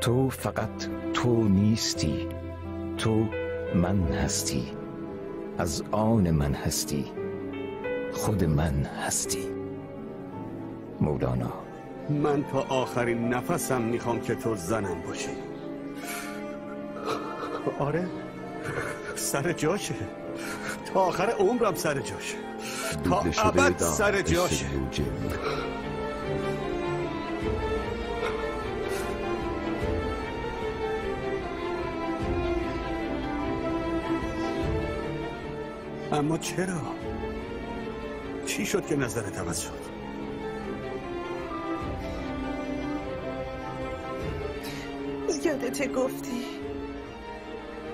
تو فقط تو نیستی، تو من هستی، از آن من هستی، خود من هستی. مولانا. من تا آخرین نفسم میخوام که تو زنم باشی. آره، سر جاشه، تا آخر عمرم سر جاشه، تا ابد سر جاشه. اما چرا؟ چی شد که نظرت عوض شد؟ یادت گفتی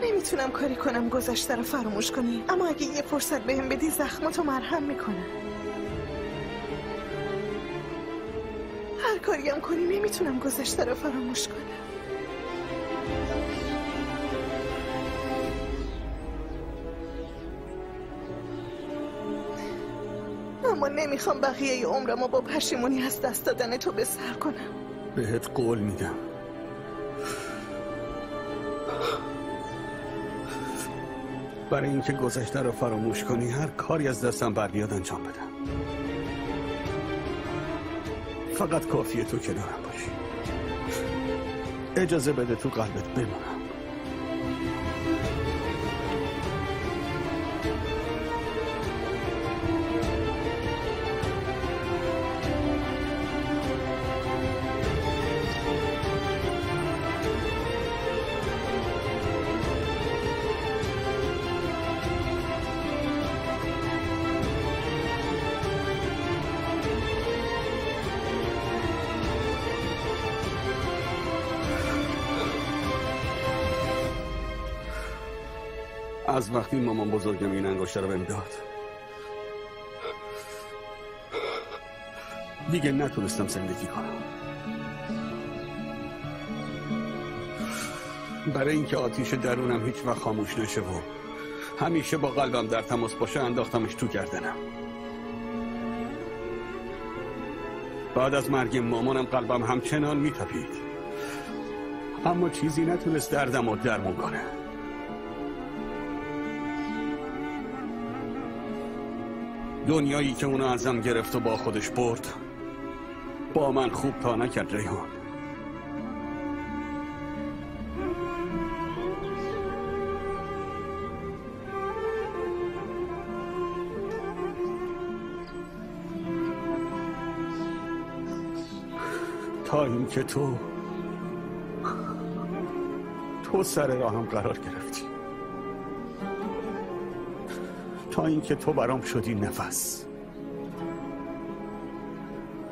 نمیتونم کاری کنم گذشته رو فراموش کنی، اما اگه یه فرصت بهم بدی زخماتو مرهم میکنم. هر کاریم کنی نمیتونم گذشته رو فراموش کنم. اما نمیخوام بقیه عمرمو با پشیمونی از دست دادن تو به سر کنم. بهت قول میدم برای اینکه گذشته رو فراموش کنی هر کاری از دستم بر بیاد انجام بدم. فقط کافیه تو کنارم باشی. اجازه بده تو قلبت بمونم. از وقتی مامان بزرگم این انگشتر رو بهم داد دیگه نتونستم زندگی کنم. برای اینکه آتیش درونم هیچ وقت خاموش نشه و همیشه با قلبم در تماس باشه انداختمش تو گردنم. بعد از مرگ مامانم قلبم همچنان میتپید، اما چیزی نتونست دردم رو درمون کنه. دنیایی که اونو ازم گرفت و با خودش برد با من خوب تا نکرد ریحان. تا اینکه تو سر راهم قرار گرفتی، تا اینکه تو برام شدی نفس،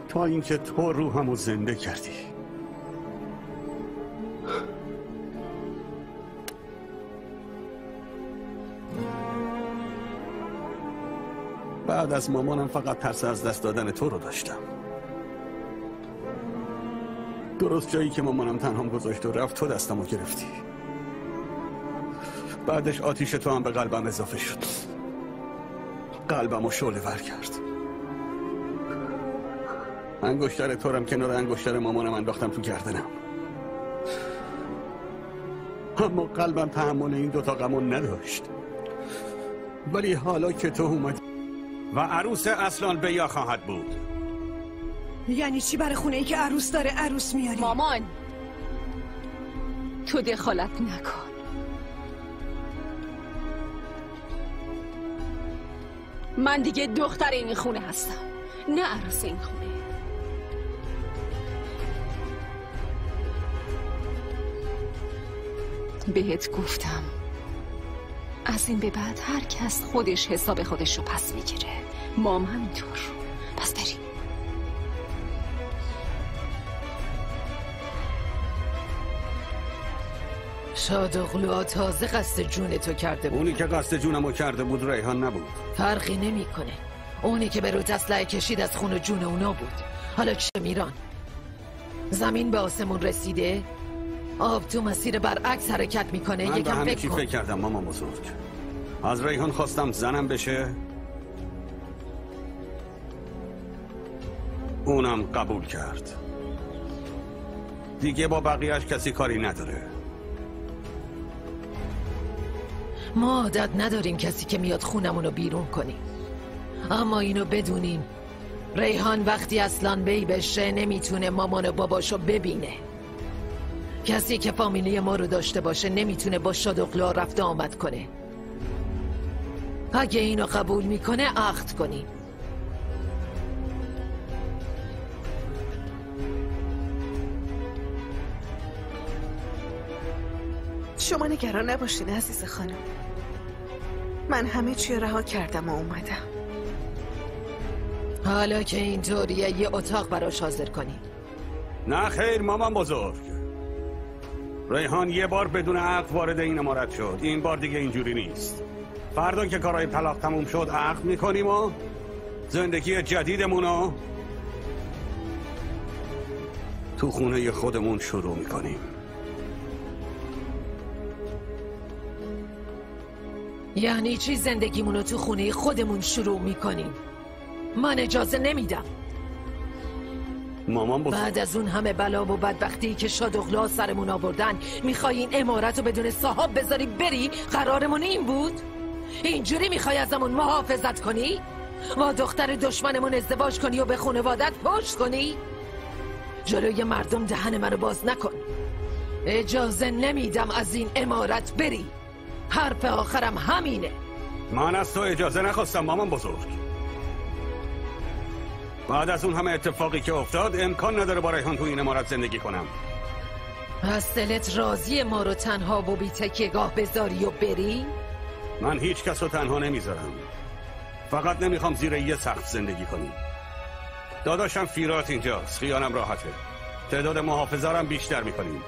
تا اینکه تو روحمو زنده کردی. بعد از مامانم فقط ترس از دست دادن تو رو داشتم. درست جایی که مامانم تنهام گذاشت و رفت تو دستمو گرفتی. بعدش آتیش تو هم به قلبم اضافه شد، قلبمو شعله ور کرد. انگشتر تو رم کنار انگشتر مامانم انداختم تو گردنم، اما قلبم تحمل این دوتا غمو نداشت. ولی حالا که تو اومدی و عروس اصلان بیا خواهد بود. یعنی چی برای خونه ای که عروس داره عروس میاری؟ مامان تو دخالت نکن. من دیگه دختر این خونه هستم، نه عروس این خونه. بهت گفتم از این به بعد هر کس خودش حساب خودش رو پس میگیره. مام همینطور. پس بریم. شادقلوها تازه قصد جون تو کرده بود. اونی که قصد جونمو کرده بود ریحان نبود. فرقی نمیکنه. اونی که به رود اسلحه کشید از خون و جون اونا بود. حالا چه میران؟ زمین به آسمون رسیده؟ آب تو مسیر برعکس حرکت میکنه. من یکم به همه فکر چی کن. فکر کردم مامان بزرگ. از ریحان خواستم زنم بشه، اونم قبول کرد. دیگه با بقیهش کسی کاری نداره. ما عادت نداریم کسی که میاد خونمونو بیرون کنیم، اما اینو بدونین ریحان وقتی اصلان بی بشه نمیتونه مامان و باباشو ببینه. کسی که فامیلی ما رو داشته باشه نمیتونه با شادقلا رفت آمد کنه. اگه اینو قبول میکنه عقد کنیم. شما نگران نباشین عزیز خانم، من همه چی رها کردم و اومدم. حالا که اینطوریه یه اتاق براش حاضر کنیم. نه خیر مامان بزرگ، ریحان یه بار بدون عقد وارد این عمارت شد، این بار دیگه اینجوری نیست. فردا که کارهای طلاق تموم شد عقد میکنیم و زندگی جدیدمونو تو خونه خودمون شروع میکنیم. یعنی چی زندگیمونو تو خونه خودمون شروع میکنیم؟ من اجازه نمیدم. مامان بزرگ، بعد از اون همه بلا و بدبختی که شادقلا سرمون آوردن میخوای این عمارت رو بدون صاحب بذاری بری؟ قرارمون این بود؟ اینجوری میخوای ازمون محافظت کنی؟ با دختر دشمنمون ازدواج کنی و به خانوادت پشت کنی؟ جلوی مردم دهن منو باز نکن. اجازه نمیدم از این عمارت بری. حرف آخرم همینه. من از تو اجازه نخواستم مامان بزرگ. بعد از اون همه اتفاقی که افتاد امکان نداره با ریحان تو این عمارت زندگی کنم. از دلت راضی ما رو تنها و بی تکیه‌گاه بذاری و بری؟ من هیچ کس رو تنها نمیذارم، فقط نمیخوام زیر یه سقف زندگی کنیم. داداشم فیرات اینجاست، خیالم راحته. تعداد محافظارم بیشتر میکنیم.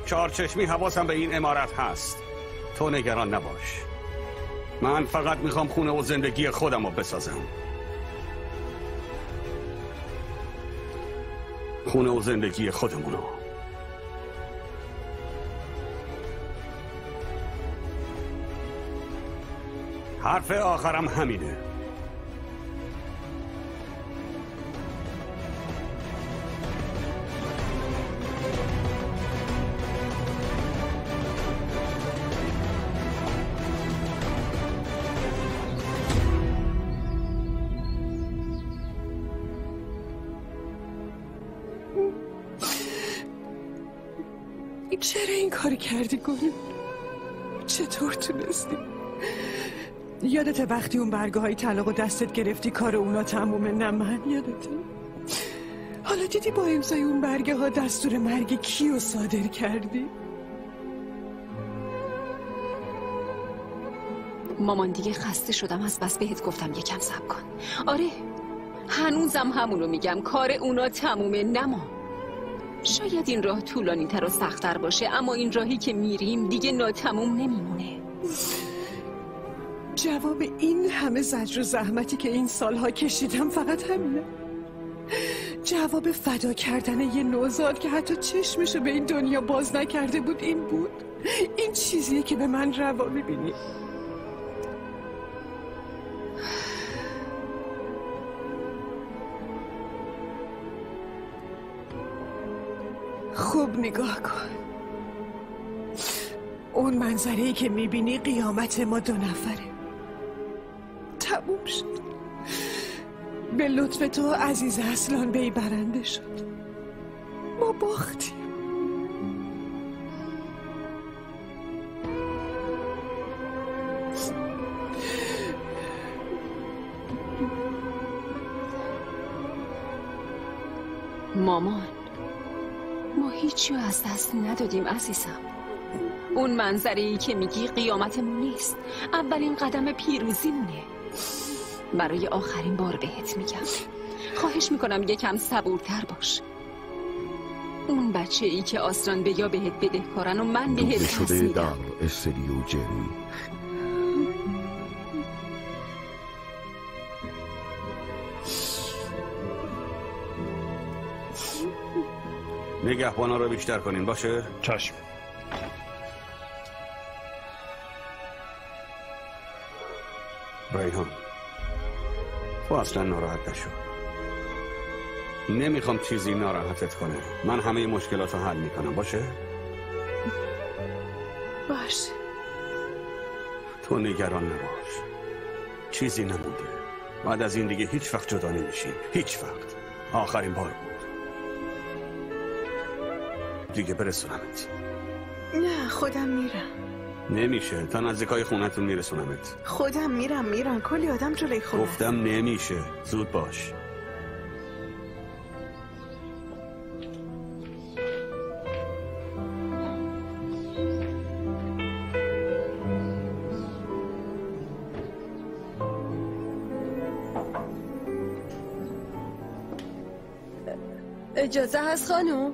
چارچشمی حواسم به این عمارت هست. تو نگران نباش. من فقط میخوام خونه و زندگی خودم رو بسازم. خونه و زندگی خودمونو. حرف آخرم همینه. چرا این کاری کردی گل؟ چطور تونستی؟ یادت وقتی اون برگه های طلاق و دستت گرفتی کار اونا تمومه؟ نه من یادته؟ حالا دیدی با امضای اون برگه ها دستور مرگ کیو صادر کردی؟ مامان دیگه خسته شدم از بس بهت گفتم یکم صبر کن. آره هنوزم همونو میگم، کار اونا تمومه نه ما. شاید این راه طولانی تر و سخت‌تر باشه، اما این راهی که میریم دیگه ناتموم نمیمونه. جواب این همه زجر و زحمتی که این سالها کشیدم فقط همینه. جواب فدا کردن یه نوزاد که حتی چشمشو به این دنیا باز نکرده بود این بود. این چیزیه که به من روا میبینی. خوب نگاه کن. اون منظره‌ای که میبینی قیامت ما دو نفره. تموم شد. به لطف تو عزیز اصلان بی برنده شد. ما باختیم. مامان ما هیچی از دست ندادیم عزیزم. اون منظره‌ای که میگی قیامتمون نیست، اولین قدم پیروزیمونه. برای آخرین بار بهت میگم خواهش میکنم یکم صبورتر باش. اون بچه‌ای که آسران بیا بهت بدهکارن و من بهت پس میدم. استری و جری نگهبانا رو بیشتر کنین باشه؟ چشم. ریحان تو اصلا ناراحت نشو. نمیخوام چیزی ناراحتت کنه. من همه مشکلات رو حل میکنم. باشه؟ باشه. تو نگران نباش. چیزی نمونده. بعد از این دیگه هیچ وقت جدا نمیشیم. هیچ وقت. آخرین بار بود. دیگه برسونمت. نه خودم میرم. نمیشه. تا نزدیکای خونتون میرسونمت. خودم میرم میران. کلی آدم جلوی خونه. گفتم نمیشه. زود باش. اجازه هست خانم؟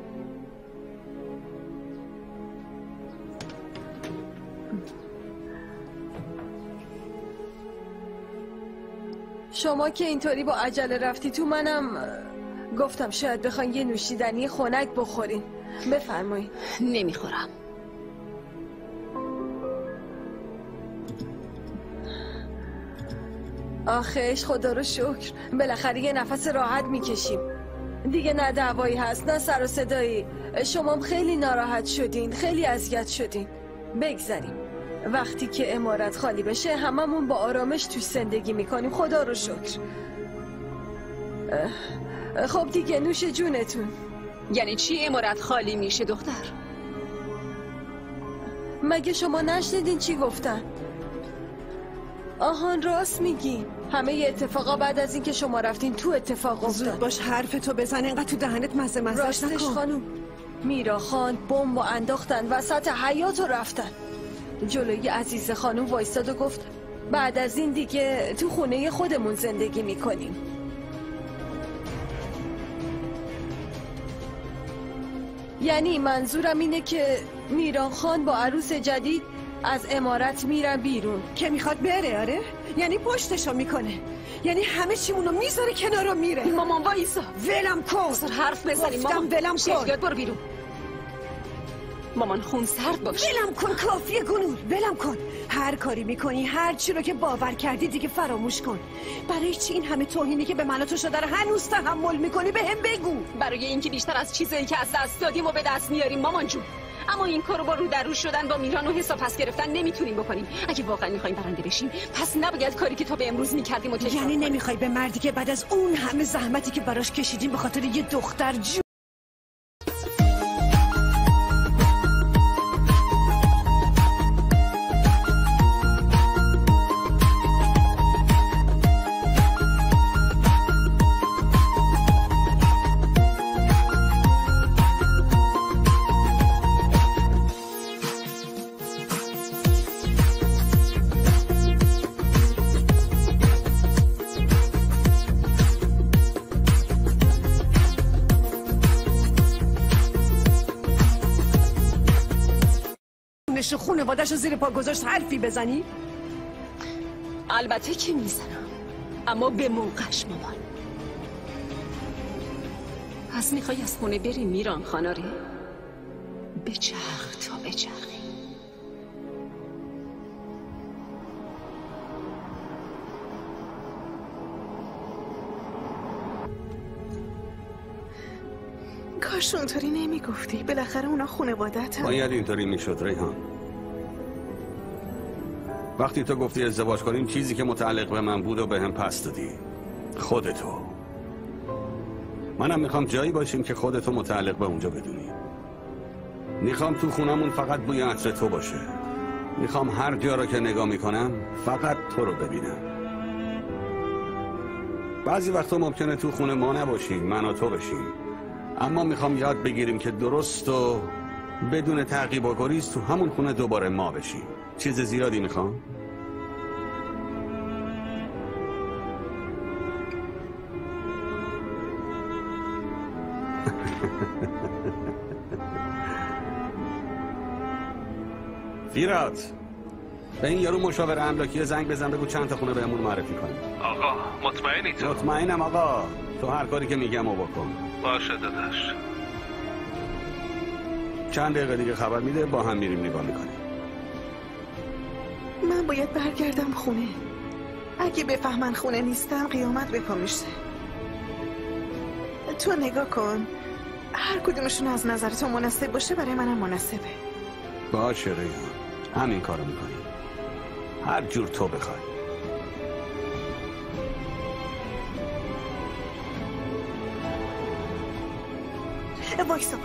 شما که اینطوری با عجله رفتی تو، منم گفتم شاید بخواین یه نوشیدنی خنک بخورین. بفرمایید. نمیخورم. آخش خدا رو شکر، بالاخره یه نفس راحت میکشیم دیگه. نه دعوایی هست نه سر و صدایی. شما خیلی ناراحت شدین، خیلی اذیت شدین. بگذاریم وقتی که عمارت خالی بشه هممون با آرامش توش زندگی میکنیم. خدا رو شکر. خب دیگه نوش جونتون. یعنی چی عمارت خالی میشه دختر؟ مگه شما نشنیدین چی گفتن؟ آهان راست میگی. همه اتفاقا بعد از اینکه شما رفتین تو اتفاق افتاد. زود باش حرفتو بزن، اینقدر تو دهنت مزه راستش نکن. خانم، میرا خان بمب انداختن وسط حیاط و رفتن. جلوی عزیز خانم وایستاد و گفت بعد از این دیگه تو خونه خودمون زندگی میکنیم. یعنی منظورم اینه که میران خان با عروس جدید از عمارت میرن بیرون. که میخواد بره؟ آره؟ یعنی پشتشو میکنه، یعنی همه چیمونو میذاره کنار و میره. مامان وایسا. ولم کن. بذار حرف بزنیم مامان. ولم کن. شهریار برو بیرون. مامان خون سرد باش. ولم کن کافیه گنور. ولم کن. هر کاری میکنی، هر چی رو که باور کردی دیگه فراموش کن. برای چی این همه توهینی که به من و تو شده رو هنوز تحمل میکنی؟ بهم بگو. برای اینکه بیشتر از چیزایی که از دست دادیم و به دست میاریم مامان جون. اما این کارو با رو در رو شدن با میران و حساب پس گرفتن نمیتونیم بکنیم. اگه واقعا میخوایم برنده بشیم پس نباید کاری که تا به امروز میکردیم و تکرار یعنی کنیم. نمیخوای به مردی که بعد از اون همه زحمتی که براش کشیدیم به خاطر یه دختر خونواده‌شو زیر پا گذاشت حرفی بزنی؟ البته که میزنم، اما به موقعش مامان. پس میخوای از خونه بری میران خاناری؟ بچرخ تا بچرخی. کاش اونطوری نمیگفتی. بالاخره اونا خانواده‌ت هم. باید اینطوری میشد ریحان. وقتی تو گفتی ازدواج کنیم چیزی که متعلق به من بود و به هم پس دادی. خودتو. منم میخوام جایی باشیم که خودتو متعلق به اونجا بدونی. میخوام تو خونمون فقط بوی عطر تو باشه. میخوام هر جا را که نگاه میکنم فقط تو رو ببینم. بعضی وقتا ممکنه تو خونه ما نباشیم، من و تو بشیم. اما میخوام یاد بگیریم که درست و بدون تعقیب و گریز تو همون خونه دوباره ما بشیم. چیز زیادی میخوام؟ فیرات به این یارو مشاور املاکی زنگ بزن بگو چند تا خونه بهمون معرفی کنیم. آقا مطمئنی تو؟ مطمئنم آقا. تو هر کاری که میگم رو بکن. باشه داداش. چند دقیقه دیگه خبر میده، با هم میریم نگاه میکنیم. من باید برگردم خونه. اگه بفهمن خونه نیستم قیامت به پا میشه. تو نگاه کن، هر کدومشون از نظر تو مناسب باشه برای منم مناسبه. باشه ریحان، همین کارو میکنی، هر جور تو بخوای. وایسا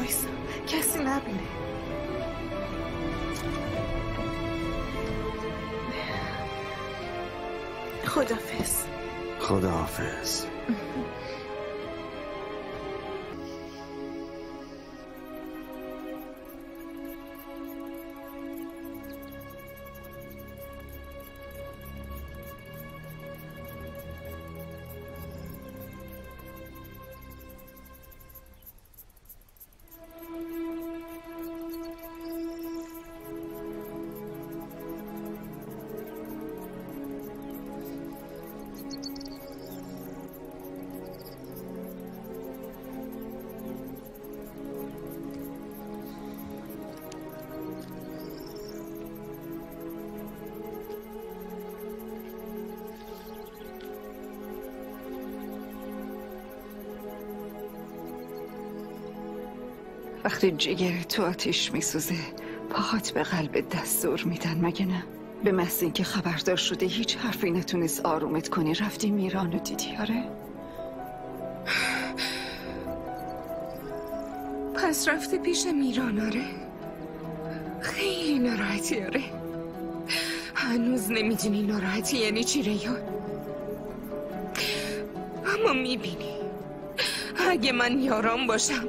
کسی نبینه. خداحافظ. وقتی جگر تو آتیش میسوزه پاهات به قلب دستور میدن مگه نه؟ به محض اینکه خبردار شده هیچ حرفی نتونست آرومت کنی رفتی میران رو دیدی. آره؟ پس رفته پیش میران؟ آره خیلی ناراحتی. آره هنوز نمیدونی ناراحتی یعنی چی ریحان، اما میبینی اگه من یاران باشم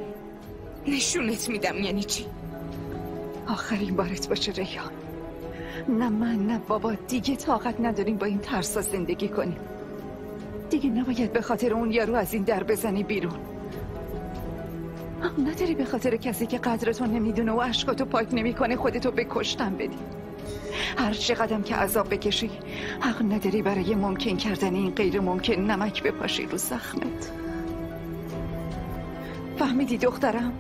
نشونت میدم یعنی چی. آخرین بارت باشه ریحان. نه من نه بابا دیگه طاقت نداریم با این ترسا زندگی کنیم. دیگه نباید به خاطر اون یارو از این در بزنی بیرون. حق نداری به خاطر کسی که قدرتو نمیدونه و اشکاتو پاک نمیکنه خودتو به کشتن بدی. هر چقدرم که عذاب بکشی حق نداری برای ممکن کردن این غیر ممکن نمک بپاشی رو زخمت. فهمیدی دخترم؟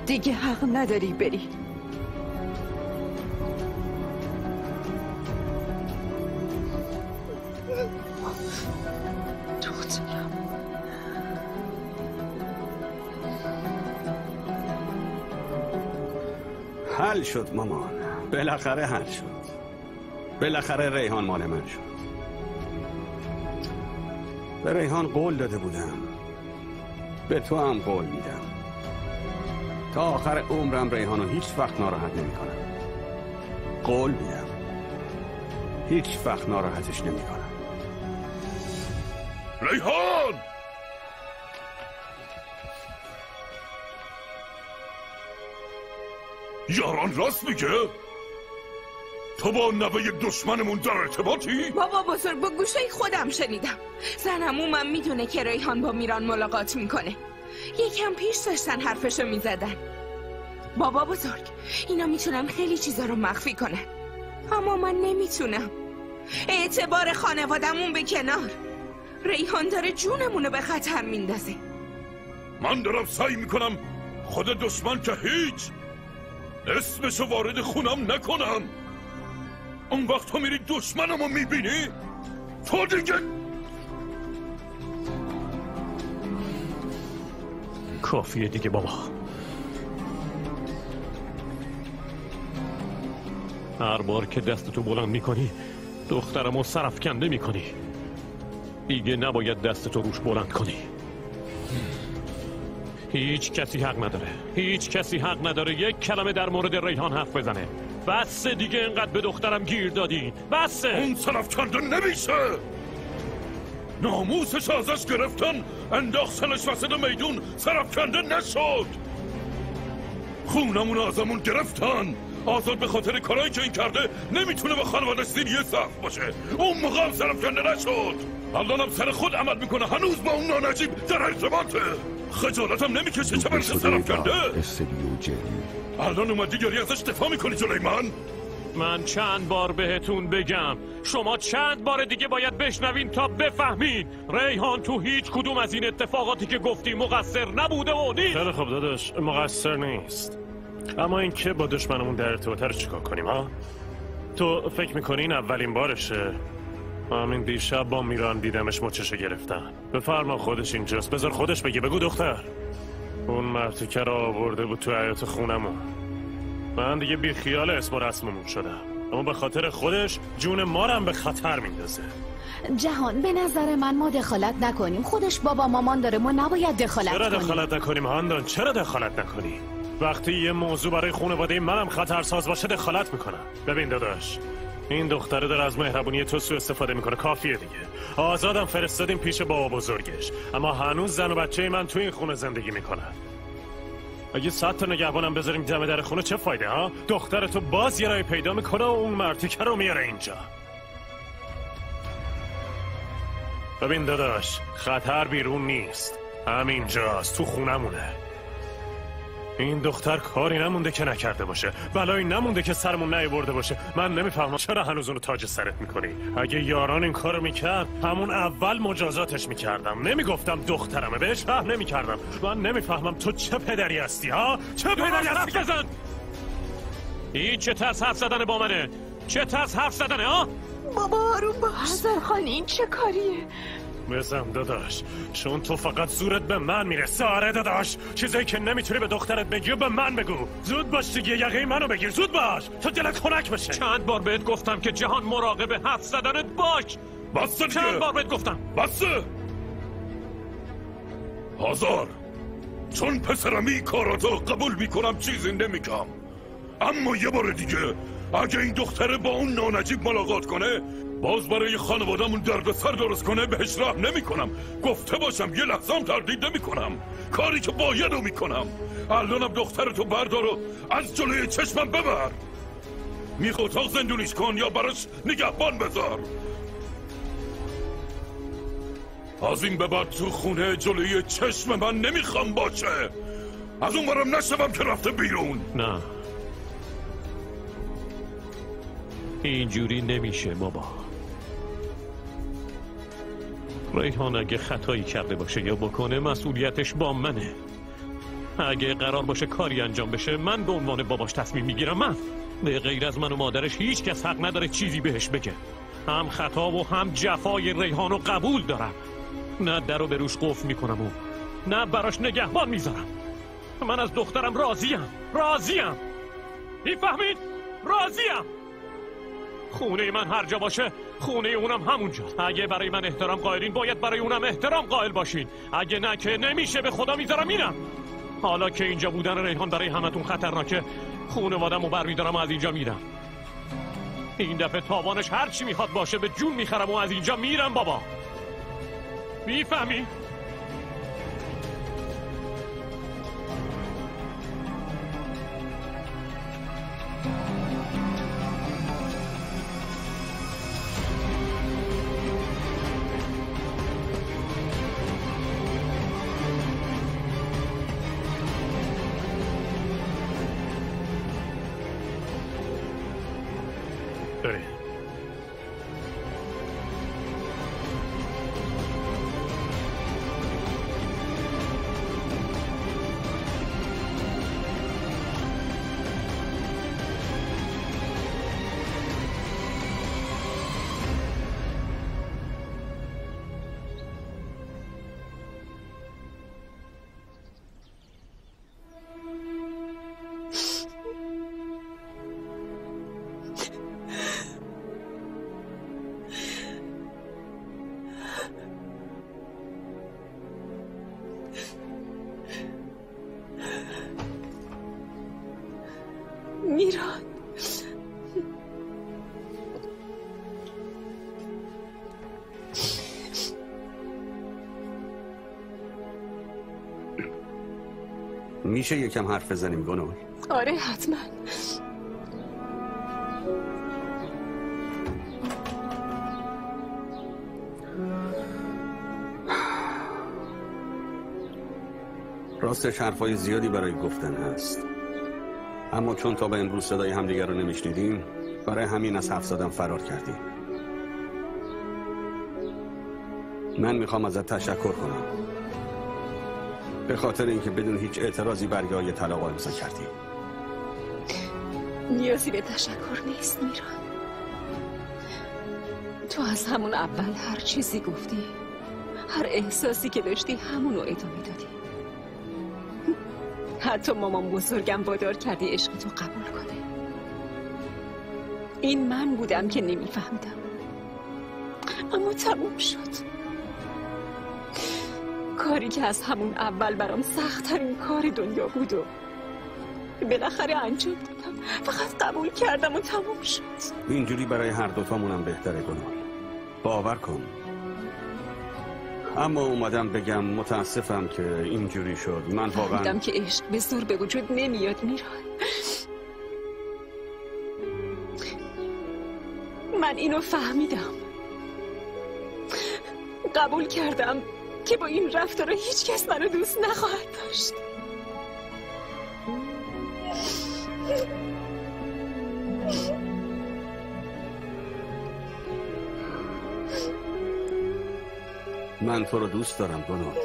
دیگه حق نداری بری. حل شد مامان، بالاخره حل شد. بالاخره ریحان مال من شد. به ریحان قول داده بودم، به تو هم قول میدم تا آخر عمرم ریحانو هیچ وقت ناراحت نمی کنم. قول میدم هیچ وقت ناراحتش نمی کنم. ریحان! یاران راست میگه؟ تو با نوه دشمنمون در ارتباطی؟ بابا بزرگ با گوشه خودم شنیدم. زنمومم میدونه که ریحان با میران ملاقات میکنه. یکم پیش داشتن حرفشو میزدن. بابا بزرگ اینا میتونن خیلی چیزا رو مخفی کنن، اما من نمیتونم. اعتبار خانوادمون به کنار، ریحان داره جونمونو به خطر میندازه. من دارم سعی میکنم خود دشمن که هیچ اسمشو وارد خونم نکنم. اون وقت تو میری دشمنمو میبینی؟ تو دیگه کافیه دیگه بابا. هر بار که دستتو بلند میکنی دخترمو سرفکنده میکنی. دیگه نباید دستتو روش بلند کنی. هیچ کسی حق نداره، هیچ کسی حق نداره یک کلمه در مورد ریحان حرف بزنه. بسه دیگه اینقدر به دخترم گیر دادین. بسه. اون سرفکنده نمیشه. ناموسش ازش گرفتن انداختنش وسط میدون، سرفکنده نشد. خونمون ازمون گرفتن. آزاد به خاطر کارایی که این کرده نمیتونه با خانوادش زیر یه سقف باشه. اون موقع هم سرفکنده نشد. الانم سر خود عمل میکنه، هنوز با اون نانجیب در ارتباطه. خجالتم نمیکشه چه برسه سرفکنده. الان اومدی یاری ازش دفاع میکنی جلوی من چند بار بهتون بگم، شما چند بار دیگه باید بشنوین تا بفهمین ریحان تو هیچ کدوم از این اتفاقاتی که گفتی مقصر نبوده و نیست. خیلی خوب داداش، مقصر نیست. اما این که با دشمنمون در ارتباطه رو چیکار کنیم ها؟ تو فکر میکنی این اولین بارشه؟ همین دیشب با میران دیدمش مچشو گرفتن. بفرما خودش اینجاست، بذار خودش بگه. بگو دختر. اون مرتیکه رو آورده بود تو حیاط خونمون. من دیگه بی خیال اسم و رسممون شدم، اما به خاطر خودش جون مارم به خطر میندازه. جهان به نظر من ما دخالت نکنیم. خودش بابا مامان داره، ما نباید دخالت کنیم. چرا دخالت نکنیم هاندان؟ چرا دخالت نکنیم؟ وقتی یه موضوع برای خانواده منم خطرساز باشه دخالت میکنم. ببین داداش، این دختره داره از مهربونی تو سوء استفاده میکنه. کافیه دیگه. آزادم فرستادیم پیش بابا بزرگش، اما هنوز زن و بچه من تو این خونه زندگی میکنن. اگه 100 تا نگهبانم بذاریم دم در خونه چه فایده ها؟ دختر تو باز یه رای پیدا میکنه و اون مرتیکه رو میاره اینجا. ببین داداش، خطر بیرون نیست، همینجاست، تو خونمونه. این دختر کاری نمونده که نکرده باشه، بلایی نمونده که سرمون نیاورده باشه. من نمیفهمم چرا هنوز اونو تاج سرت میکنی. اگه یاران این کارو میکرد همون اول مجازاتش میکردم، نمیگفتم دخترمه، بهش رحم نمیکردم. من نمیفهمم تو چه پدری هستی ها؟ چه پدری هستی؟ این چه ترس حرف زدنه با منه؟ چه ترس حرف زدنه ها؟ بابا آروم باش. حضر خان این چه کاریه؟ بزن داداش، چون تو فقط زورت به من میرسه. آره داداش، چیزایی که نمیتونی به دخترت بگی و به من بگو. زود باش دیگه، یقه منو بگیر، زود باش تا دلت خنک بشه. چند بار بهت گفتم که جهان مراقب حرف زدنت باش. بس دیگه. چند بار بهت گفتم. بس. هزار، چون پسرم این کاراتو قبول میکنم، چیزی نمیگم، اما یه بار دیگه اگه این دختره با اون نانجیب ملاقات کنه، باز برای خانوادمون دردسر درست کنه، بهش رحم نمیکنم. گفته باشم یه لحظه هم تردید نمیکنم. کاری که باید رو میکنم. الانم دخترتو بردار و از جلوی چشمم ببر. میخوای اتاق زندونیش کن یا براش نگهبان بذار. از این به بعد تو خونه جلوی چشم من نمیخوام باشه. از اون برم نشنوم که رفته بیرون. نه، اینجوری نمیشه بابا. ریحان اگه خطایی کرده باشه یا بکنه، مسئولیتش با منه. اگه قرار باشه کاری انجام بشه، من به عنوان باباش تصمیم میگیرم. من به غیر از من و مادرش هیچ کس حق نداره چیزی بهش بگه. هم خطا و هم جفای ریحان رو قبول دارم. نه در رو به روش قفل میکنم و نه براش نگهبان میذارم. من از دخترم راضیم. میفهمید؟ راضیم. خونه من هر جا باشه، خونه اونم همونجاست. اگه برای من احترام قائلین، باید برای اونم احترام قائل باشین. اگه نه که نمیشه. به خدا میذارم میرم. حالا که اینجا بودن ریحان برای همتون خطرناکه، خونوادمو برمیدارم و از اینجا میرم. این دفعه تاوانش هر چی میخواد باشه به جون میخرم و از اینجا میرم بابا. میفهمی؟ میران، میشه یکم حرف بزنیم گنور؟ آره حتما. راستش حرفای زیادی برای گفتن هست، اما چون تا به امروز صدای همدیگر رو نمیشنیدیم، برای همین از حرف زدن فرار کردیم. من میخوام ازت تشکر کنم به خاطر اینکه بدون هیچ اعتراضی برگه‌های طلاق امضا کردی. نیازی به تشکر نیست میران. تو از همون اول هر چیزی گفتی، هر احساسی که داشتی همونو ادامه دادی. حتی مامان بزرگم وادار کردی عشق تو قبول کنه. این من بودم که نمیفهمیدم، اما تموم شد. کاری که از همون اول برام سخت‌ترین کار دنیا بود و بالاخره انجام دادم. فقط قبول کردم و تموم شد. اینجوری برای هر دوتامونم بهتره گنال، باور کن. اما اومدم بگم متاسفم که اینجوری شد. من واقعا فهمیدم که عشق به زور به وجود نمیاد میران. من اینو فهمیدم، قبول کردم که با این رفتار هیچ کس منو دوست نخواهد داشت. من تو رو دوست دارم گنال،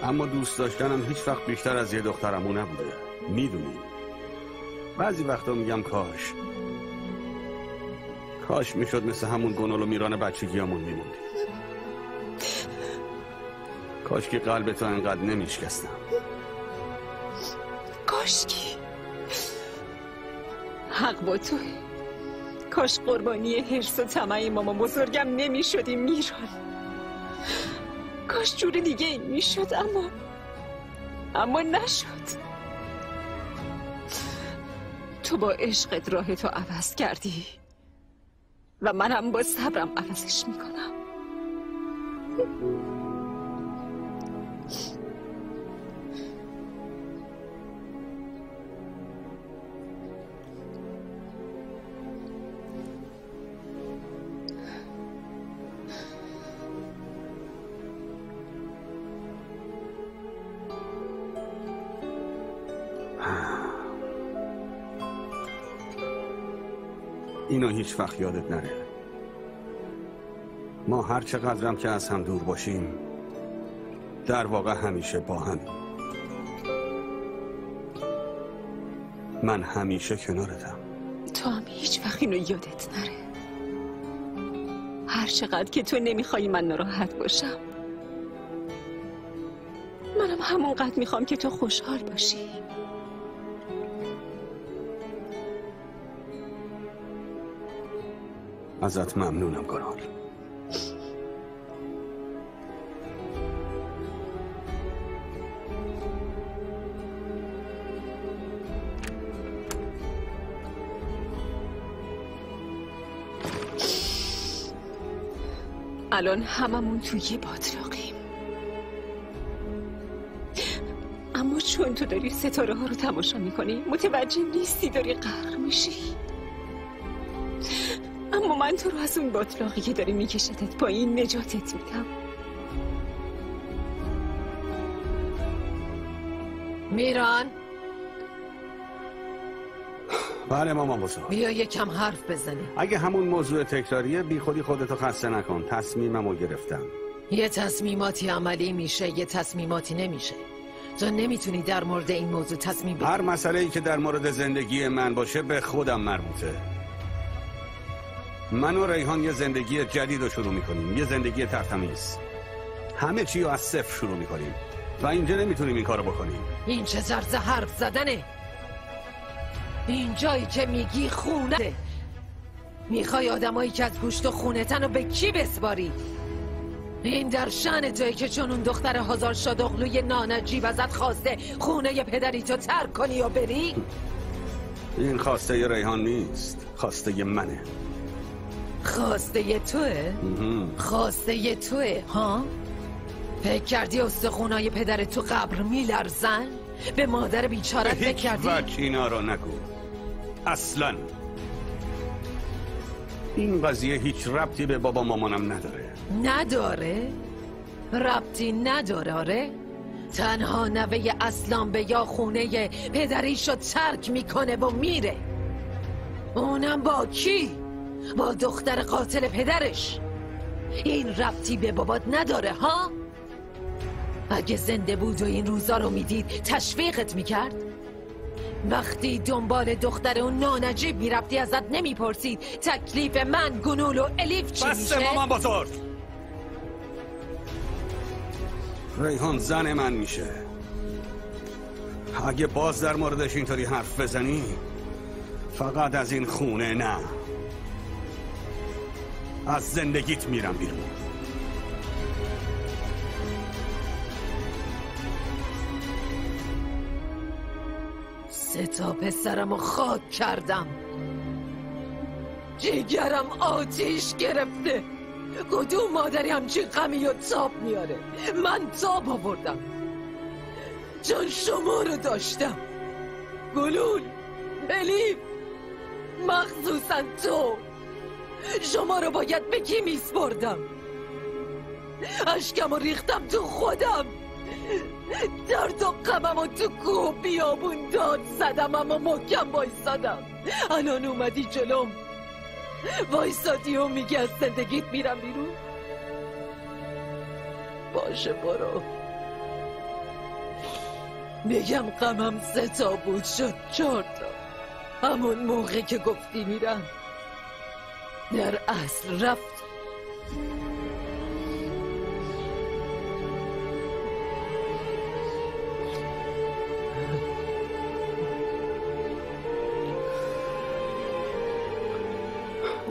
اما دوست داشتنم هیچ وقت بیشتر از یه دخترمو نبوده. میدونی بعضی وقتا میگم کاش میشد مثل همون گنال و میران بچگیامون میموندی. کاش که قلب تو انقدر نمیشکستم. کاش که حق با توه. کاش قربانی حرص و طمع مامان بزرگم نمیشدیم میران. کاش جور دیگه این میشد، اما نشد. تو با عشقت راه تو عوض کردی و منم با صبرم عوضش میکنم. اینو هیچ وقت یادت نره. ما هر چقدرم که از هم دور باشیم در واقع همیشه با هم. من همیشه کنارتم. تو هم هیچ وقت اینو یادت نره. هر چقدر که تو نمیخوای من ناراحت باشم، منم همونقدر میخوام که تو خوشحال باشی. ازت ممنونم گنال. الان هممون توی باطلاقیم، اما چون تو داری ستاره ها رو تماشا میکنی متوجه نیستی داری غرق میشی. اما من تو رو از اون باطلاقی که داری میکشتت پایین نجاتت میدم. میران، بله مامان بزرگ. بیا یکم حرف بزنیم. اگه همون موضوع تکراریه بی خودی خودتو خسته نکن. تصمیممو گرفتم. یه تصمیماتی عملی میشه، یه تصمیماتی نمیشه. تو نمیتونی در مورد این موضوع تصمیم بگیری. هر مسئله‌ای که در مورد زندگی من باشه به خودم مربوطه. من و ریحان یه زندگی جدید رو شروع میکنیم، یه زندگی ترتمیز. همه چی رو از صفر شروع میکنیم و اینجا نمیتونیم این کارو بکنیم. این چه طرز حرف زدنه؟ این جایی که میگی خونه، میخوای آدمایی که از گوشت و خونتن رو به کی بسپاری؟ این در شأن توی که چون اون دختر هزار شادغلوی نانجیب ازت خواسته خونه پدری تو ترک کنی و بری؟ این خواسته ی ریحان نیست، خواسته ی منه. خواسته ی توه؟ خواسته ی توه ها؟ فکر کردی استخونای پدر تو قبر میلرزن؟ به مادر بیچارت فکر کردی؟ هیچ اینا رو نگو اصلا. این قضیه هیچ ربطی به بابا مامانم نداره. نداره؟ ربطی نداره آره؟ تنها نوه اسلام به یا خونه پدریشو ترک میکنه و میره. اونم با کی؟ با دختر قاتل پدرش. این ربطی به بابات نداره ها؟ اگه زنده بود و این روزا رو میدید تشویقت میکرد؟ وقتی دنبال دختر اون نانجیب میرفتی ازت نمیپرسید تکلیف من، گنول و الیف چی میشه؟ بسته مامان بزرگ. ریحان زن من میشه. اگه باز در موردش اینطوری حرف بزنی فقط از این خونه نه، از زندگیت میرم بیرون. سه تا پسرمو خاک کردم، جیگرم آتیش گرفته. کدوم مادری همچین غمی و تاب میاره؟ من تاب آوردم چون شما رو داشتم. گلول، الیف، مخصوصا تو. شما رو باید به کی میسپردم؟ اشکم رو ریختم تو خودم، درد و غمم و تو کوه بیابون داد زدم، اما محکم وایسادم. الان اومدی جلوم وایسادی و میگی از زندگیت میرم بیرون. باشه برو. میگم غمم 3 تا بود شد 4 تا. همون موقع که گفتی میرم در اصل رفت.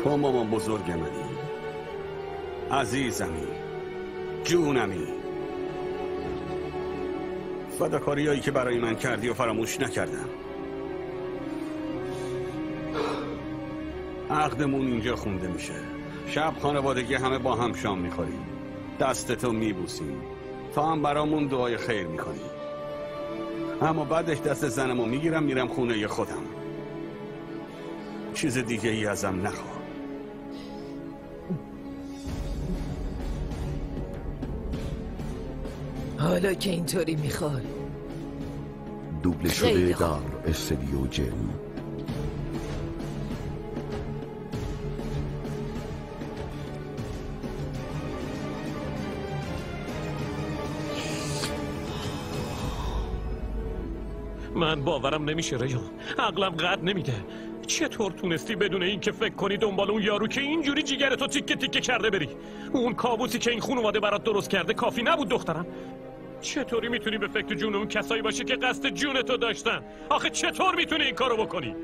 تو مامان بزرگ منی، عزیزمی، جونمی. فداکاریایی که برای من کردی و فراموش نکردم. عقدمون اینجا خونده میشه. شب خانوادگی همه با هم شام میخوریم، دستتو میبوسیم، تا هم برامون دعای خیر میکنی. اما بعدش دست زنمو میگیرم میرم خونه خودم. چیز دیگه ای ازم نخواه. حالا که اینطوری میخوای. دوبله شده در استودیو جن. من باورم نمیشه ریحان، عقلم قد نمیده. چطور تونستی بدون اینکه فکر کنی دنبال اون یارو که اینجوری جیگرتو تیکه تیکه کرده بری؟ اون کابوسی که این خانواده برات درست کرده کافی نبود دخترم؟ چطوری میتونی به فکر جون اون کسایی باشی که قصد جونتو داشتن؟ آخه چطور میتونی این کارو بکنی؟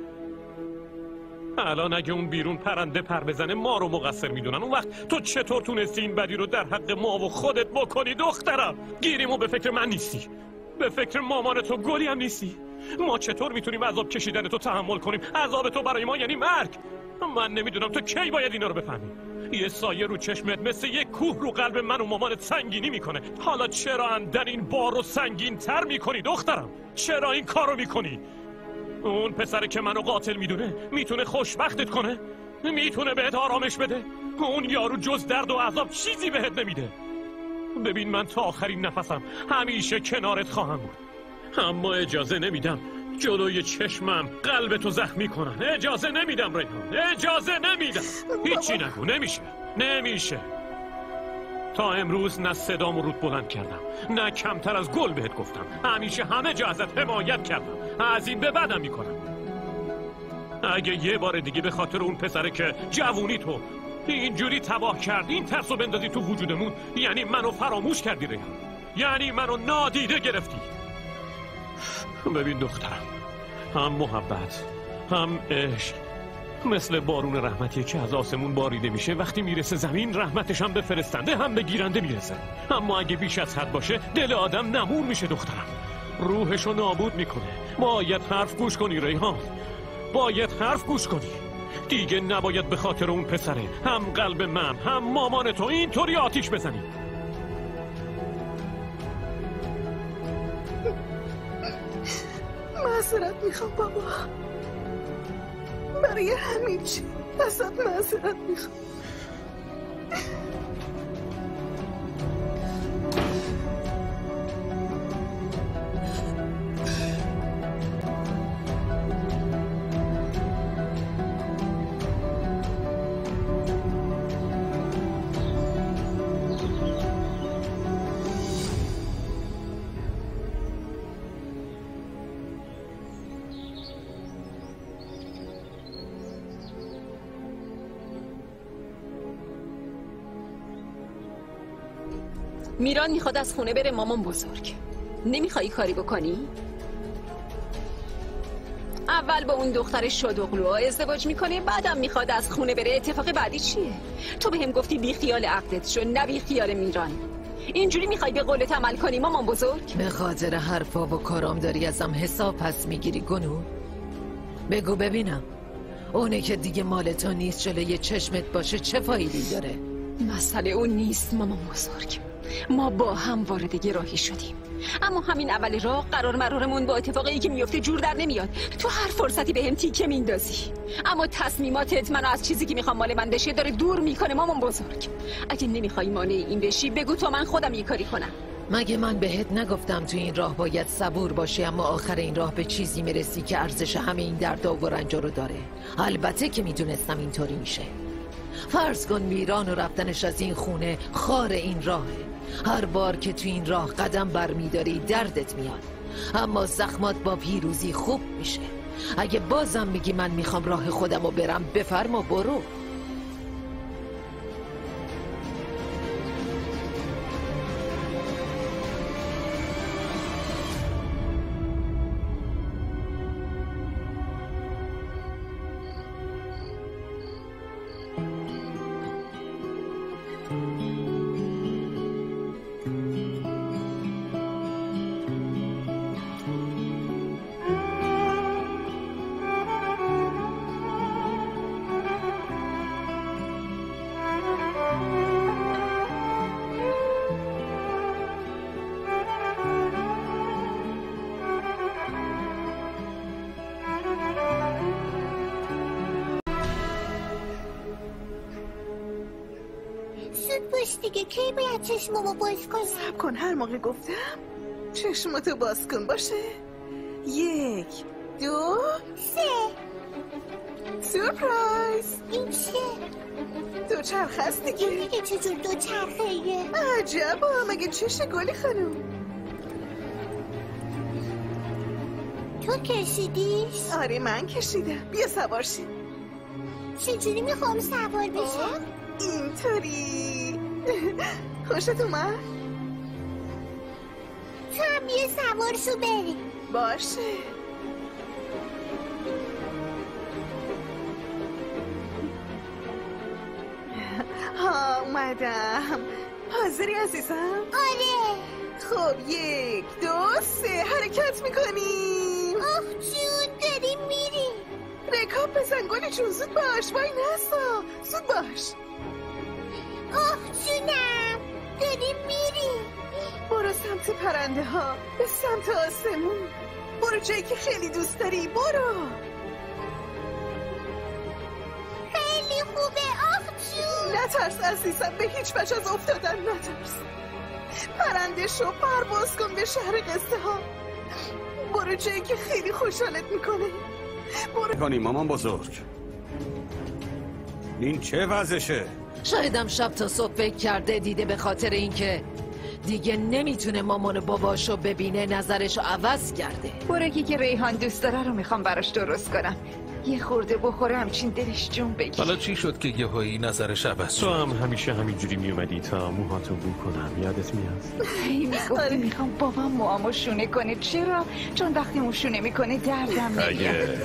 الان اگه اون بیرون پرنده پر بزنه ما رو مقصر میدونن. اون وقت تو چطور تونستی این بدی رو در حق ما و خودت بکنی دخترم؟ گیریمو به فکر من نیستی، به فکر مامان تو گلی هم نیستی. ما چطور میتونیم عذاب کشیدن تو تحمل کنیم؟ عذاب تو برای ما یعنی مرگ. من نمیدونم تو کی باید اینا رو بفهمی. یه سایه رو چشمت مثل یه کوه رو قلب من و مامانت سنگینی میکنه. حالا چرا اندر این بار رو سنگین تر میکنی دخترم؟ چرا این کارو میکنی؟ اون پسره که منو قاتل میدونه میتونه خوشبختت کنه؟ میتونه بهت آرامش بده؟ اون یارو جز درد و عذاب چیزی بهت نمیده. ببین من تا آخرین نفسم همیشه کنارت خواهم بود، اما اجازه نمیدم جلوی چشمم قلبتو زخمی کنن. اجازه نمیدم ریحان، اجازه نمیدم. هیچی نگو، نمیشه. تا امروز نه صدامو رود بلند کردم نه کمتر از گل بهت گفتم. همیشه همه جا ازت حمایت کردم، از این به بعدم میکنم. اگه یه بار دیگه به خاطر اون پسره که جوونی تو اینجوری تباه کردی این ترسو بندازی تو وجودمون، یعنی منو فراموش کردی ریحان، یعنی منو نادیده گرفتی. ببین دخترم، هم محبت هم عشق مثل بارون رحمتیه که از آسمون باریده میشه، وقتی میرسه زمین رحمتش هم به فرستنده هم به گیرنده میرسه. اما اگه بیش از حد باشه دل آدم نمور میشه دخترم، روحشو نابود میکنه. باید حرف گوش کنی ریحان، باید حرف گوش کنی. دیگه نباید به خاطر اون پسره هم قلب من هم مامان تو اینطوری آتیش بزنی. معذرت میخوام بابا، برای همین چی ازت معذرت میخوام. میران میخواد از خونه بره مامان بزرگ. نمیخوایی کاری بکنی؟ اول با اون دختر شادوغلو ازدواج میکنه، بعدم میخواد از خونه بره. اتفاق بعدی چیه؟ تو بهم گفتی بی خیال عقدت شو، نه بی خیال میران. اینجوری میخوای به قولت عمل کنی مامان بزرگ؟ به خاطر حرفا و کارام داری ازم حساب پس میگیری گنو؟ بگو ببینم اونه که دیگه مال تو نیست جلوی چشمت باشه چه فایده‌ای داره؟ مسئله اون نیست مامان بزرگ. ما با هم وارد یه راهی شدیم، اما همین اول راه قرار مرارمون با اتفاقی که میفته جور در نمیاد. تو هر فرصتی به هم تیکه میندازی، اما تصمیماتت منو از چیزی که میخوام مال من بشه داره دور میکنه مامان بزرگ. اگه نمیخوای مانع این بشی بگو تا من خودم یه کاری کنم. مگه من بهت نگفتم تو این راه باید صبور باشی، اما آخر این راه به چیزی میرسی که ارزش همه این دردا و رنجا رو داره؟ البته که میدونستم اینطوری میشه. فرض کن میران و رفتنش از این خونه خار این راهه. هر بار که تو این راه قدم برمیداری دردت میاد، اما زخمات با پیروزی خوب میشه. اگه بازم میگی من میخوام راه خودم رو برم، بفرما برو. دیگه کی باید چشممو باز کنم؟ صبر کن، هر موقع گفتم چشمتو باز کن باشه. 1 2 3. سورپرایز. این چه؟ دوچرخه است دیگه. این دیگه چجور دوچرخه‌ایه؟ عجبا، مگه چشه گلی خانوم؟ تو کشیدیش؟ آره من کشیدم. بیا سوار شی. چجوری میخوام سوار بشم؟ اینطوری. خوشت اومد؟ تو هم یه سوار شو بریم. باشه. ها اومدم. حاضری عزیزم؟ آره. خب 1 2 3 حرکت میکنیم. آخ جون داریم میریم. رکاب بزن گلی جون، زود باش. وای نسا، زود باش. آخ جونم داریم میریم. برو سمت پرنده ها، به سمت آسمون. برو جایی که خیلی دوست داری. برو. خیلی خوبه. آخ جون نترس عزیزم، به هیچ وجه از افتادن نترس. پرنده شو، پرواز کن به شهر قصه ها. برو جایی که خیلی خوشحالت میکنه. برو کنی مامان بزرگ. این چه وضعشه؟ شایدم شب تا صبح فکر کرده، دیده به خاطر اینکه دیگه نمیتونه مامان و باباشو ببینه نظرشو عوض کرده. برگی که ریحان دوست داره رو میخوام براش درست کنم. یه خورده بخوره همچین دلش جون بگی. حالا چی شد که یهویی نظرش عوض شد؟ تو هم همیشه همینجوری میومدی تا موهاتو بو کنم، یادت میاد؟ میگفتی میخوام بابام موامو شونه کنه. چرا؟ چون وقتی اون شونه میکنه دردم نمیاد. اگه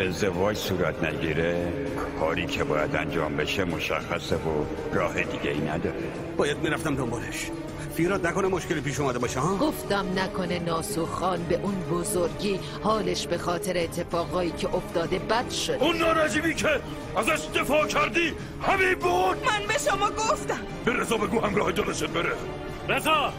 ازدواج صورت نگیره کاری که باید انجام بشه مشخصه و راه دیگه ای نداره. باید میرفتم دنبالش. فیراد نکنه مشکلی پیش اومده باشه ها؟ گفتم نکنه ناسو خان به اون بزرگی حالش به خاطر اتفاقایی که افتاده بد شد. اون نارجیبی که ازش دفاع کردی همین بود. من به شما گفتم. به رضا بگو همراه دلشت بره. رضا